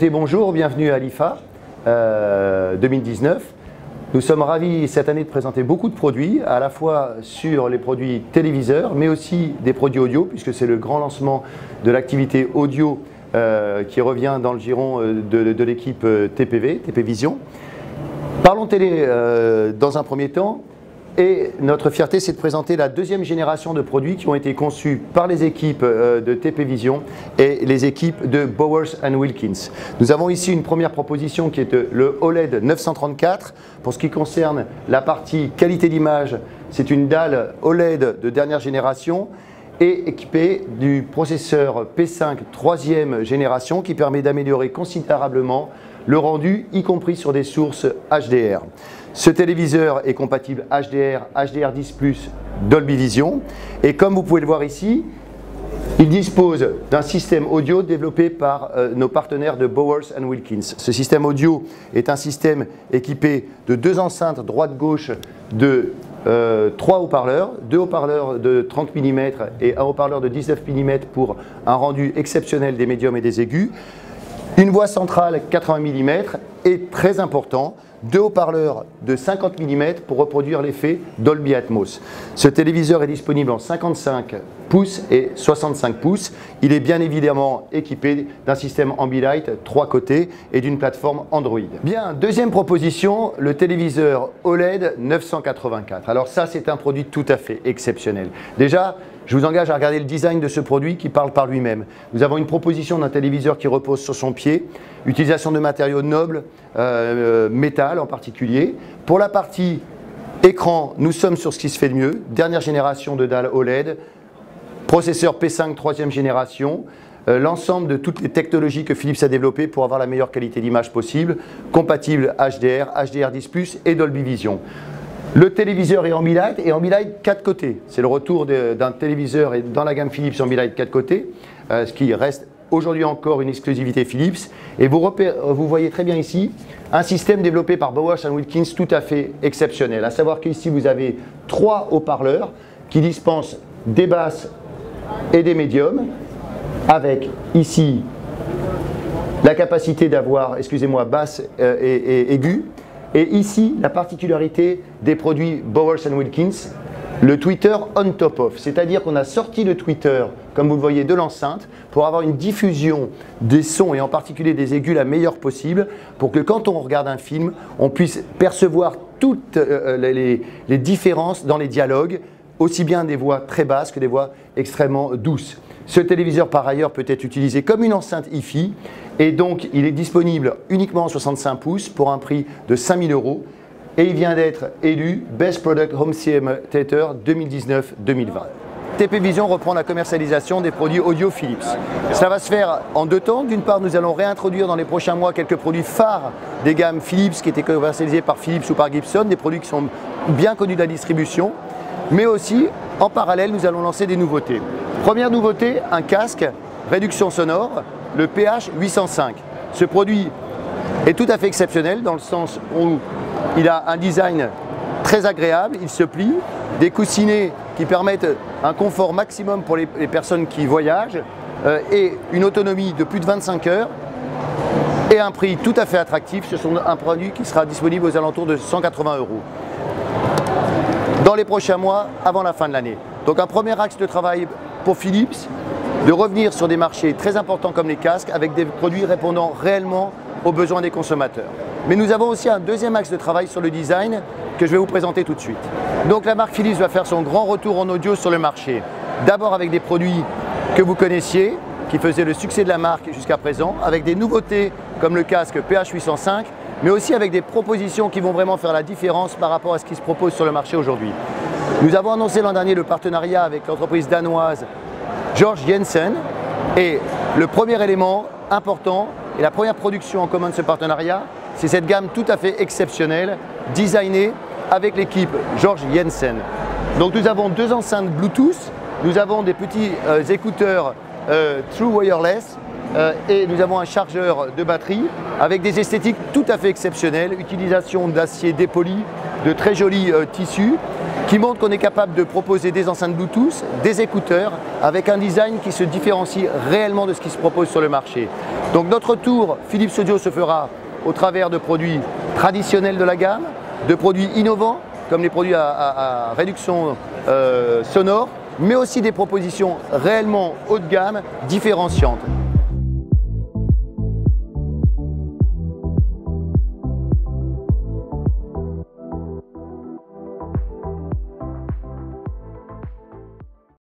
écoutez, bonjour, bienvenue à l'IFA 2019. Nous sommes ravis cette année de présenter beaucoup de produits, à la fois sur les produits téléviseurs, mais aussi des produits audio, puisque c'est le grand lancement de l'activité audio qui revient dans le giron de l'équipe TP Vision. Parlons télé dans un premier temps. Et notre fierté, c'est de présenter la deuxième génération de produits qui ont été conçus par les équipes de TP Vision et les équipes de Bowers & Wilkins. Nous avons ici une première proposition qui est le OLED 934. Pour ce qui concerne la partie qualité d'image, c'est une dalle OLED de dernière génération et équipée du processeur P5 troisième génération qui permet d'améliorer considérablement le rendu, y compris sur des sources HDR. Ce téléviseur est compatible HDR, HDR10+, Dolby Vision. Et comme vous pouvez le voir ici, il dispose d'un système audio développé par nos partenaires de Bowers & Wilkins. Ce système audio est un système équipé de deux enceintes droite-gauche de 3 haut-parleurs, 2 haut-parleurs de 30 mm et un haut-parleur de 19 mm pour un rendu exceptionnel des médiums et des aigus. Une voix centrale 80 mm et très important, 2 haut-parleurs de 50 mm pour reproduire l'effet Dolby Atmos. Ce téléviseur est disponible en 55 pouces et 65 pouces. Il est bien évidemment équipé d'un système Ambilight 3 côtés et d'une plateforme Android. Bien, deuxième proposition, le téléviseur OLED 984. Alors ça, c'est un produit tout à fait exceptionnel. Déjà, je vous engage à regarder le design de ce produit qui parle par lui-même. Nous avons une proposition d'un téléviseur qui repose sur son pied, utilisation de matériaux nobles, métal en particulier. Pour la partie écran, nous sommes sur ce qui se fait de mieux, dernière génération de dalle OLED, processeur P5 troisième génération, l'ensemble de toutes les technologies que Philips a développées pour avoir la meilleure qualité d'image possible, compatible HDR, HDR10+, et Dolby Vision. Le téléviseur est Ambilight et Ambilight 4 côtés. C'est le retour d'un téléviseur et dans la gamme Philips Ambilight 4 côtés, ce qui reste aujourd'hui encore une exclusivité Philips. Et vous voyez très bien ici un système développé par Bowers & Wilkins tout à fait exceptionnel. À savoir qu'ici vous avez 3 haut-parleurs qui dispensent des basses et des médiums, avec ici la capacité d'avoir, excusez-moi, basse et aiguë. Et ici, la particularité des produits Bowers & Wilkins, le tweeter on top of, c'est-à-dire qu'on a sorti le tweeter, comme vous le voyez, de l'enceinte pour avoir une diffusion des sons et en particulier des aigus la meilleure possible pour que quand on regarde un film, on puisse percevoir toutes les différences dans les dialogues, aussi bien des voix très basses que des voix extrêmement douces. Ce téléviseur par ailleurs peut être utilisé comme une enceinte Hi-Fi et donc il est disponible uniquement en 65 pouces pour un prix de 5 000 € et il vient d'être élu Best Product Home Theater 2019-2020. TP Vision reprend la commercialisation des produits audio Philips. Cela va se faire en deux temps. D'une part, nous allons réintroduire dans les prochains mois quelques produits phares des gammes Philips qui étaient commercialisés par Philips ou par Gibson, des produits qui sont bien connus de la distribution. Mais aussi, en parallèle, nous allons lancer des nouveautés. Première nouveauté, un casque, réduction sonore, le PH805. Ce produit est tout à fait exceptionnel dans le sens où il a un design très agréable, il se plie, des coussinets qui permettent un confort maximum pour les personnes qui voyagent et une autonomie de plus de 25 heures et un prix tout à fait attractif. Ce sont un produit qui sera disponible aux alentours de 180 € dans les prochains mois avant la fin de l'année. Donc un premier axe de travail pour Philips, de revenir sur des marchés très importants comme les casques avec des produits répondant réellement aux besoins des consommateurs. Mais nous avons aussi un deuxième axe de travail sur le design que je vais vous présenter tout de suite. Donc la marque Philips va faire son grand retour en audio sur le marché. D'abord avec des produits que vous connaissiez, qui faisaient le succès de la marque jusqu'à présent, avec des nouveautés comme le casque PH805, mais aussi avec des propositions qui vont vraiment faire la différence par rapport à ce qui se propose sur le marché aujourd'hui. Nous avons annoncé l'an dernier le partenariat avec l'entreprise danoise Georg Jensen et le premier élément important et la première production en commun de ce partenariat, c'est cette gamme tout à fait exceptionnelle, designée avec l'équipe Georg Jensen. Donc nous avons deux enceintes Bluetooth, nous avons des petits écouteurs True Wireless et nous avons un chargeur de batterie avec des esthétiques tout à fait exceptionnelles, utilisation d'acier dépoli, de très jolis tissus qui montrent qu'on est capable de proposer des enceintes Bluetooth, des écouteurs avec un design qui se différencie réellement de ce qui se propose sur le marché. Donc notre tour Philips Audio se fera au travers de produits traditionnels de la gamme, de produits innovants comme les produits à réduction sonore, mais aussi des propositions réellement haut de gamme, différenciantes.